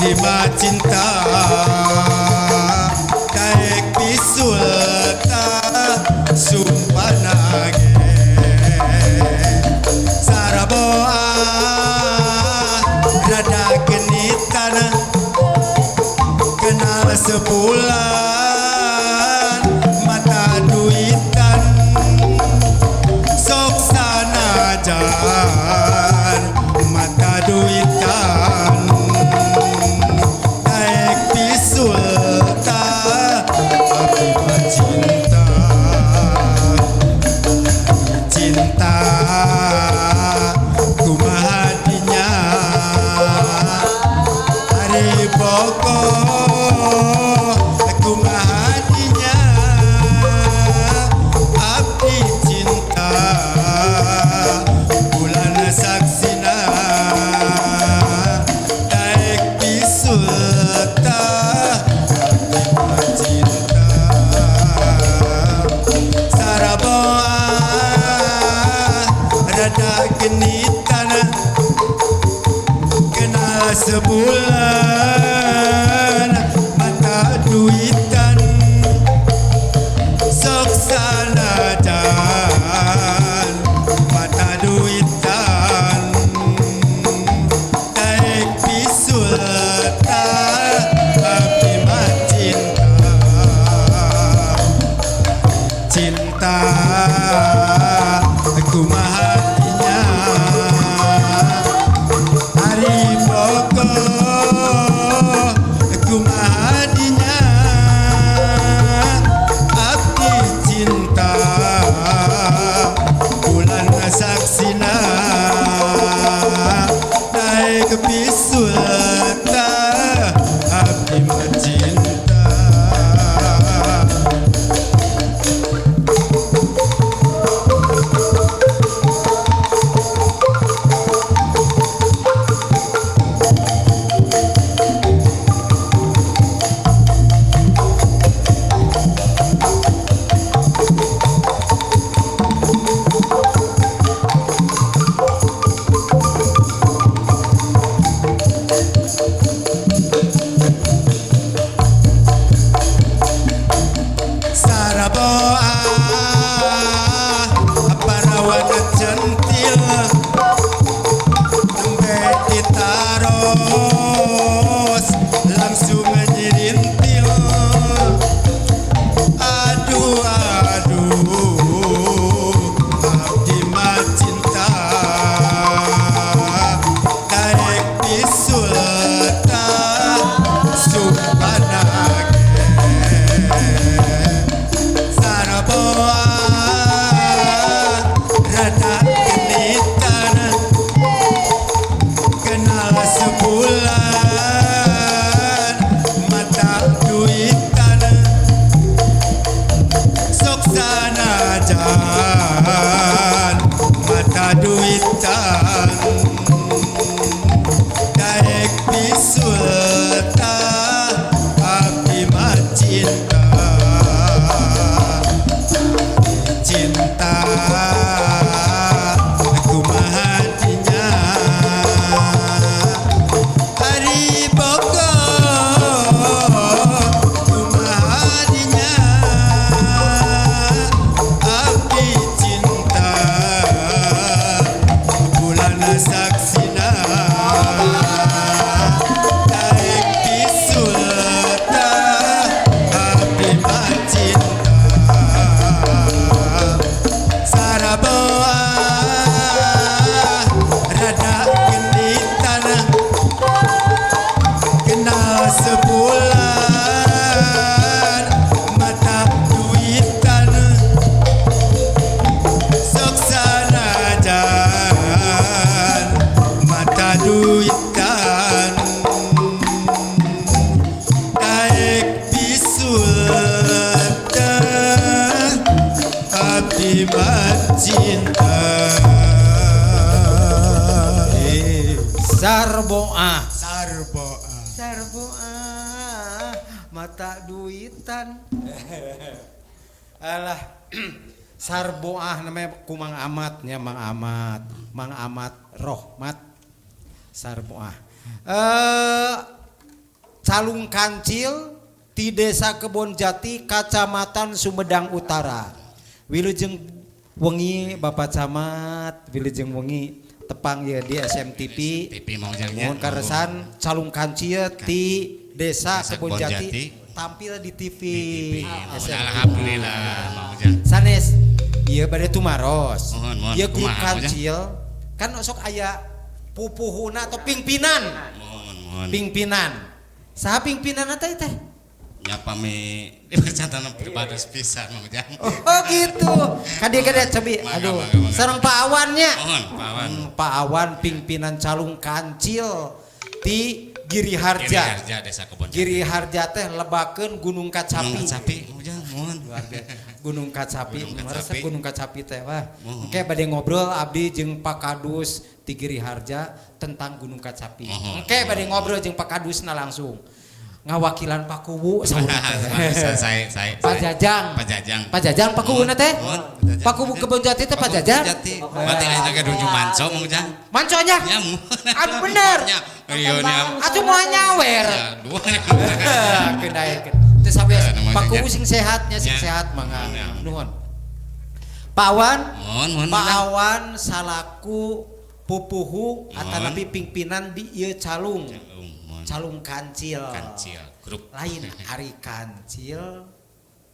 Abdi cinta daek bisulta sumpah nage saraboa rada genitan kenal sebulan mata duitan sok sanajan mata duitan daek bisulta abdi cinta cinta kumaha dinya hari boko kumaha dinya abdi cinta bulan saksina daek bisulta abdi cinta saraboa rada genitan kenal sebulan mata duitan sok sanajan mata duitan daek bisulta abdi mah cinta kumaha dinya hari boko kumaha dinya abdi cinta bulan saksina daek bisulta abdi mah cinta. Saraboa parawana centil nembe ditaros langsung nyirintil aduh abdi mah cinta daek bisulta sumpah nage saraboa rada genitan kenal sebulan mata duitan sok sanajan mata duitan daek bisulta abdi mah cinta cinta kumaha dinya hari boko kumaha dinya abdi cinta bulan saksina daek bisulta abdi mah cinta saraboa rada genitan kenal sebulan mata duitan sok sanajan mata duitan daek bisulta abdi mah cinta. Sarboa mata duitan alah Sarboah namanya kumang amatnya Mang Amat Rohmat Sarboah. Calung Kancil di Desa Kebonjati, Kacamatan Sumedang Utara. Wilujeng wengi Bapak Camat, wilujeng wengi tepang ya di SMTP. TV mau jangnya. Mohon karesan Calung Kancil di Desa Kebonjati tampil di TV. Alhamdulillah mau jang. Sanes, iya bade tumaros. Mohon. Iya grup Kumaha, Kancil kan sok aya pupuhuna atau pingpinan. Mohon. Pingpinan. Saha pingpinan teh teh? Ya pami dipercatan pribados pisan mau jang. Oh gitu. Kade-kade cobi. Aduh. Sareng Pak Awannya. Mohon Pak Awan. Pak Awan pingpinan Calung Kancil di Giri Harja. Desa Kebon. Giri Harja teh lebakeun Gunung Kacapi. Gunung Kacapi mau jang. Mohon. Gunung Kacapi. Resep Gunung Kacapi teh wah. Oke bade ngobrol abdi jeung Pak Kadus di Giri Harja tentang Gunung Kacapi. Oke bade ngobrol jeung Pak Kadusna langsung. Ngawakilan Pak Kubu saya Pak Jajang Pak Kubu teh Pak Kubu Kebonjati teh Pak Jajang berarti ayeuna ge dunju manco mau jang manconya ya anu bener atuh moal nyawer kedae teh sabe Pak Kubu sing sehatnya sing sehat mangga nuhun Pak Awan Pak Awan salaku pupuhu atanapi pingpinan di ieu Calung Kancil grup lain Ari Kancil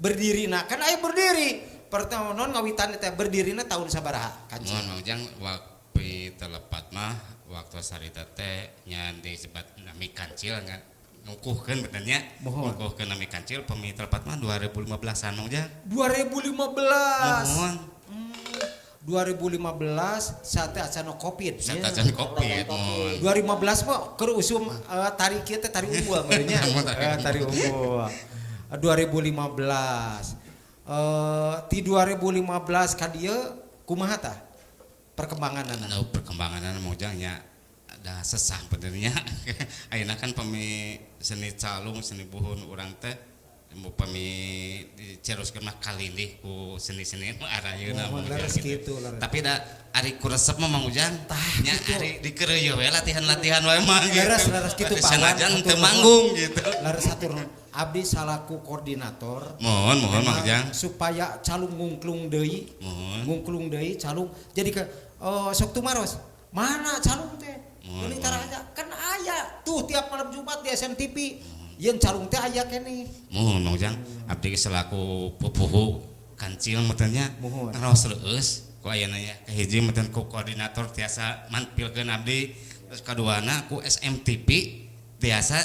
berdiri kan aya berdiri pertama non ngawitan teh berdirina tahun sabaraha Kancil mohon jang waktu telepat mah waktu sarita teh nya disebut nami Kancil ngukuhkeun benernya ngukuhkeun nami Kancil pemi telepat mah 2015-an mah jang 2015 mohon 2015 saat acana Covid. Saat acana Covid. 2015 mah keur usum tari kieu teh tari unggul meureunnya. Tari unggul. 2015. Ti 2015 ka dieu kumaha tah perkembanganana? Perkembanganana mojang nya ada sesah benernya. Ayeuna kan pemi seni calung seni buhun urang teh pami diceruskeun mah kalilih ku seni-seni arayeuna gitu. Tapi da ari ku resep mah Mang Ujang nya ari dikeureuy we latihan-latihan wae mah gitu. Laras kitu Pak. Sanajan teu manggung gitu. Laras satur abdi salaku koordinator. Mohon Mang Ujang. Supaya calung ngungklung deui. Ngungklung deui calung jadi ke sok tumaros. Mana calung teh? Ini taraja kan aya tuh tiap malam Jumat di SMTP. Yen calung teh aya keneh. Mohon Mang Ujang, abdi selaku pupuhu Kancil meuteunnya raos reueus ku ayeuna ya kahiji meuteun ku koordinator tiasa mampilkeun abdi terus kaduana ku SMTP tiasa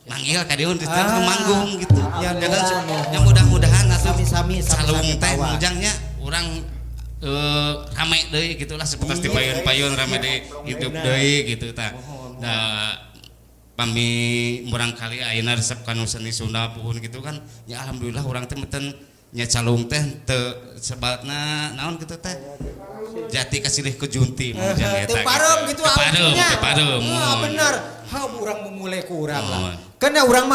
manggil ka dieu teh manggung gitu. Ya mudah-mudahan atuh calung teh Mang Ujang nya urang rame deui gitulah seperti payun-payun rame deui hidup deui gitu tah. Pami barangkali ayeuna resep kanu seni Sunda puhun gitu kan ya alhamdulillah urang teh meuteun nya calung teh teu sebatna naon kitu teh jati kasilih ku junti mun jang eta gitu artinya pareum bener urang memulai ku urang lah kana urang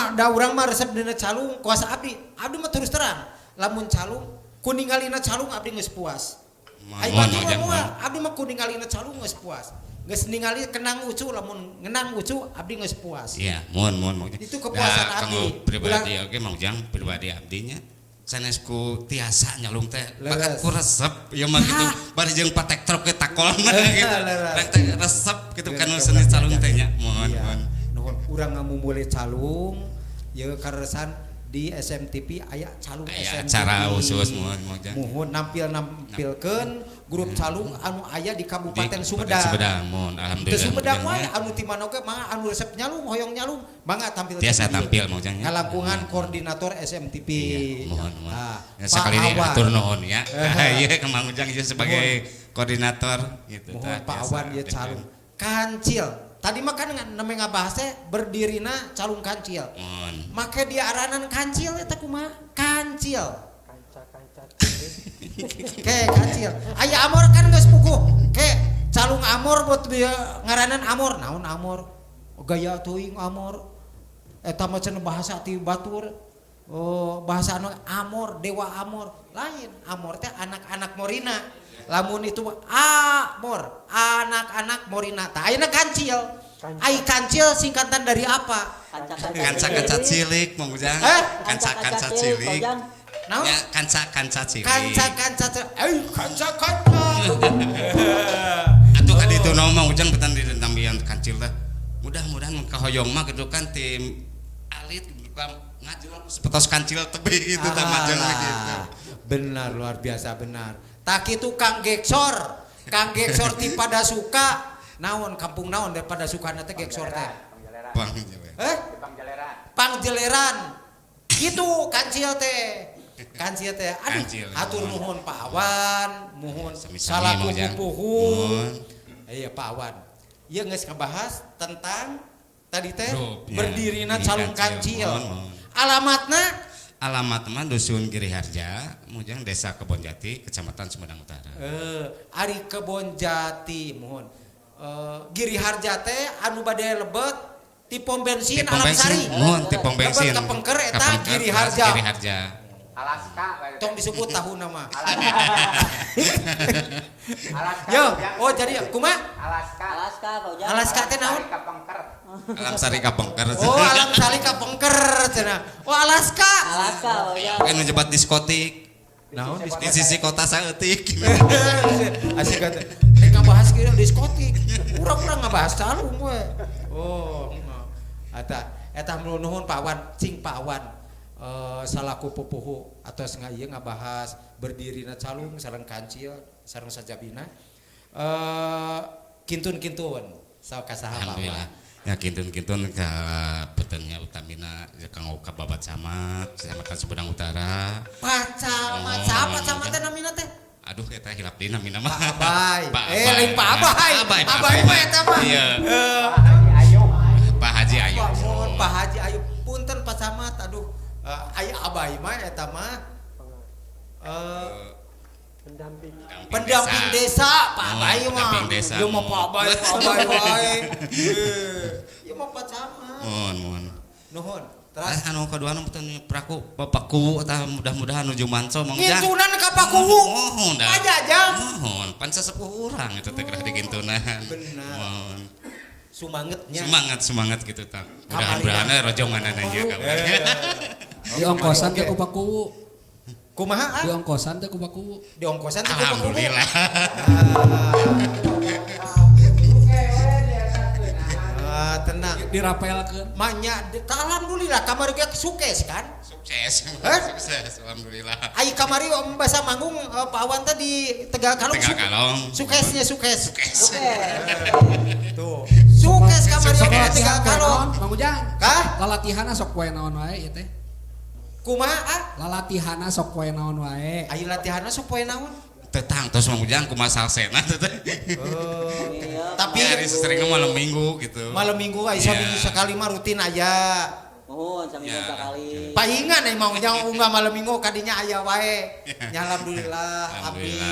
mah resep dina calung kuasa abdi mah terus terang lamun calung kuningalina calung abdi geus puas ai abdi mah kuningalina calung geus puas geus ningali kenang ucu lamun ngenang ucu abdi geus puas. Iya, mohon. Itu kepuasan abdi. Kanggo pribadi oge Mang Ujang pribadi abdinya sanes ku tiasa nyalung teh bakat ku resep ieu mah kitu bari jeung patek truk ke takolna gitu. Rek teh resep kitu kanu seni calung teh nya. Mohon. Nuhun urang ngamumule calung ieu karesan di SMTP aya calung SMTP. Acara khusus mohon nampilkeun grup calung anu aya di Kabupaten Sumedang. Mohon alhamdulillah. Di Sumedang wae anu ti mana oge mangga anu resep nyalung hoyong nyalung mangga tampil. Tiasa tampil Mang Ujang nya. Ngalangkungan koordinator SMTP. Mohon. Sekali ini atur nuhun ya. Ieu ka Mang Ujang ieu sebagai koordinator gitu tah. Pak Awan ieu calung Kancil. Tadi mah kan neme ngabahas teh berdirina calung Kancil. Make dia aranan Kancil eta kumaha? Kancil. Ke Kancil. Aya Amor kan geus puguh. Ke calung Amor buat dia ngaranan Amor. Naon Amor? Gaya teuing Amor. Eta mah cenah bahasa ti batur. Bahasa anu Amor, dewa Amor. Lain, Amor teh anak-anak Morina. Lamun itu Amor, anak-anak Morina. Tah ayeuna Kancil. Ai kancil singkatan dari apa? Kanca-kanca cilik Mang Ujang. Kanca-kanca cilik. Naon? Ya kanca-kanca cilik. Kanca-kanca. Kanca-kanca. Atuh ka ditu naon Mang Ujang betan di tambian kancil teh. Mudah-mudahan kahoyong mah gitu kan tim alit ngajul sepetos kancil tebih gitu tah mah gitu. Benar, luar biasa benar. Tak itu Kang Geksor. Kang Geksor ti pada suka naon kampung naon daripada suka teh Geksor teh. Pangjeleran. Gitu kancil teh. Kancil teh. Aduh, atur nuhun Pak Awan, nuhun salaku pupuhun. Iya Pak Awan. Ieu geus ngabahas tentang tadi teh berdirina calung kancil. Alamatna mah Dusun Giriharja, Mujang Desa Kebonjati, Kecamatan Sumedang Utara. Ari Kebonjati mohon. Giriharja teh anu bade lebet ti pom bensin Alam Sari. Mohon ti pom bensin. Lebet ka Pengker eta Giriharja. Giriharja. Alaska. Tong disebut tahun nama. Alaska. Yo, oh jadi kumaha? Alaska teh naon? Alam Sari ka Pengker. Oh, Alam Sari ka Pengker cenah. Oh, Alaska. Kan nyebat diskotik. Naon Di sisi kota saeutik. Asik teh. Rek ngabahas kieu diskotik. Urang-urang ngabahas calung we. Oh, eta nuhun Pak Wan, cing Pak Wan. Salaku pupuhu atau sengaja ngabahas berdirina calung sareng kancil sareng sajabina kintun-kintun saha alhamdulillah ya kintun-kintun ka petennya utamina kanggo kababat camat Kecamatan Sumedang Utara pacamat siapa camat teh namina teh aduh eta hilap dina namina mah Pak Abay lain Pak Abay mah eta mah iya Pak Haji Ayub Pak Haji Ayub punten Pak Camat aduh aya Abay mah eta mah pendamping desa Pak Abay mah ieu mah Pak Abay wae ieu mah Pak Camat nuhun terus anu kaduana betul praku Paku tah mudah-mudahan nuju manco Mang Ujang kintunan ka Pakuwu mohon dah ajajang mohon pan sesepuh urang eta teh gerah dikintunan benar semangat gitu tah mudah-mudahan rojongan ananya kabar Di ongkosan teh ku Pakuwu. Kumaha? Di ongkosan teh ku Pakuwu. Di ongkosan teh ku Pakuwu. Alhamdulillah. Tenang. Dirapelkeun. Manya alhamdulillah kamari ge sukses kan? Sukses. Alhamdulillah. Ai kamari basa manggung Pak Awan teh di Tegal Kalong. Suksesnya sukses. Tuh. Sukses kamari di Tegal Kalong. Mang Ujang. Kah? Lalatihanna sok poe naon wae ieu teh. Kumaha? Lalatihanna sok poe naon wae. Ayo latihanna sok poe naon? Tetang tos Mang Ujang kumaha salsena teh. Tapi hari sering malam Minggu gitu. Malam Minggu ai seminggu sekali mah rutin aya. Oh, seminggu sekali. Paingan ai mau unggah malam Minggu kadinya aya wae. Ya alhamdulillah abdi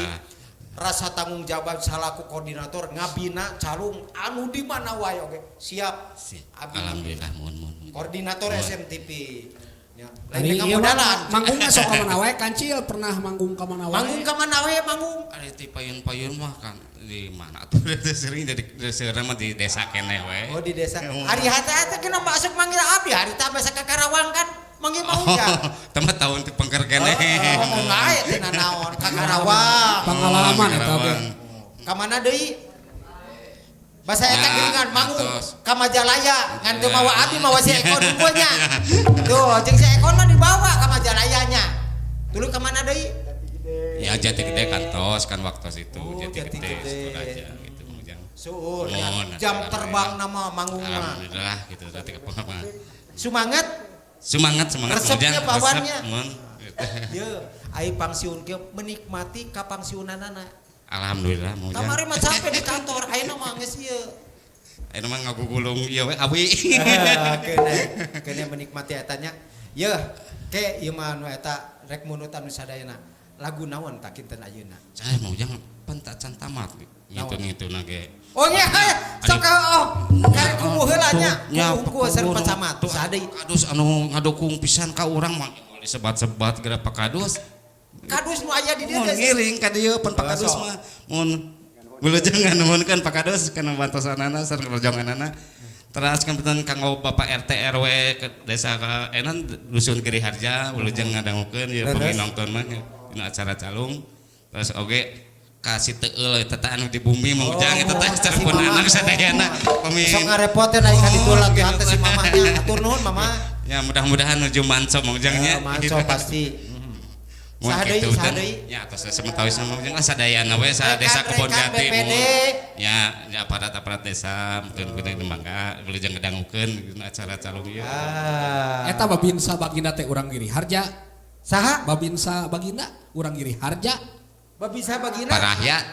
rasa tanggung jawab salaku koordinator ngabina calung anu di mana wae oge. Siap. Abdi. Alhamdulillah mohon. Koordinator SMTP. Lain modalan. Manggungna sok ka mana wae kancil pernah manggung ka mana wae. Manggung ka mana wae manggung. Ari ti payun-payun mah kan di mana tuh sering jadi seureun mah di desa kene we. Oh di desa. Hari hate-hate kena masuk manggil abdi hari teh basa ka Karawang kan manggil Mang Ujang. Teman tahun ti Pengker kene. Oh ngae tina naon ka Karawang. Pengalaman eta oge. Ka mana deui? Basa eta geuningan manggung ka Majalaya ngan teu mawa abdi mawa si Eko dunya. Tuh jeung si Eko mah dibawa ka Majalayanya. Tuluy ka mana deui? Ya Jati Gede kantos kan waktu itu Jati Gede aja gitu Mujang. Suul jam terbang nama manggung mah. Alhamdulillah gitu tadi ke pengalaman. Semangat resepnya bawannya. Ye, ai pangsiun ge menikmati ka pangsiunanana. Alhamdulillah Mujang. Kamari mah capek di kantor, ayeuna mah geus ieu. Ayeuna mah ngagugulung ieu we abi. Kene menikmati eta nya. Ye, ke ieu mah anu eta rek munut anu sadayana. Lagu naon tak kinten ayeuna? Cai Mujang pentak can tamat ngitung-ngitungna ge. Oh nya, sok karek kubu heula nya. Kubu sareng pacamat. Sadeu kadus anu ngadukung pisan ka urang mah disebat-sebat geura pakadus. Kadus nu aya di dieu Mun ngiring ka dieu pan pakadus mah mun Wilujeng nganuhunkeun pakados kana bantosanana sareng perjuanganana. Terus kemudian kanggo Bapak RT RW ke desa enan dusun Giri Harja wilujeng ngadangukeun ieu penginongkeun mah dina acara calung. Terus oge kasih teueul eta anu di bumi mah ujang eta teh carpun anak sadayana pemi. Sok ngarepoteun ari ka ditu latihan teh si mamahnya. Atur nuhun mama. Ya mudah-mudahan nuju manco mah ujangnya. Manco pasti. Sahadeui ya atas sementawis sama ujang sadayana we sa desa Kebon Jati ya aparat desa mungkin di mangga wilujeng ngedangukeun acara calung ieu. Eta babinsa baginda teh urang Giri Harja. Saha? Babinsa baginda urang Giri Harja. Babinsa baginda. Parahya.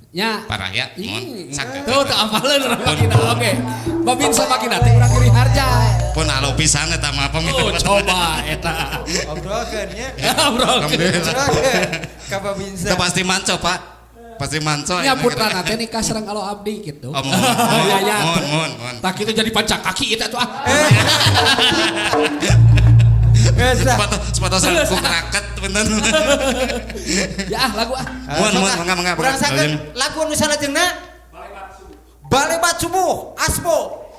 Nya. Parahya. Mun saged. Tuh teu apaleun urang baginda oge. Babinsa baginda teh urang Giri Harja. Pun alo pisan eta mah pamit. Coba eta. Obrolkeun nya. Obrolkeun. Ka babinsa. Pasti manco, Pak. Pasti manco. Ya putrana teh nikah sareng alo abdi gitu. Oh, mohon. Tak kitu jadi pancak kaki eta tuh ah. Sepatu sareng raket bener. Ya lagu ah. Mangga. Urang sakeun lagu anu salajengna Balebat Subuh Aspo.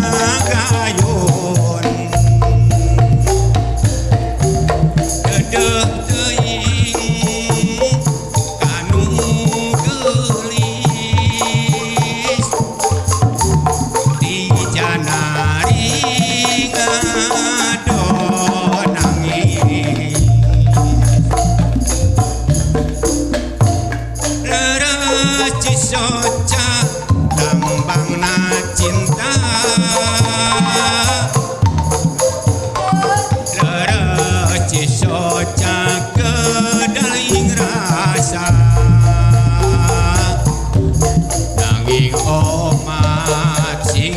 gayun dedek teuing kanu geulis di janari ngadonangis rereci soca lambangna cinta rereci soca kedaling rasa nanging omat sing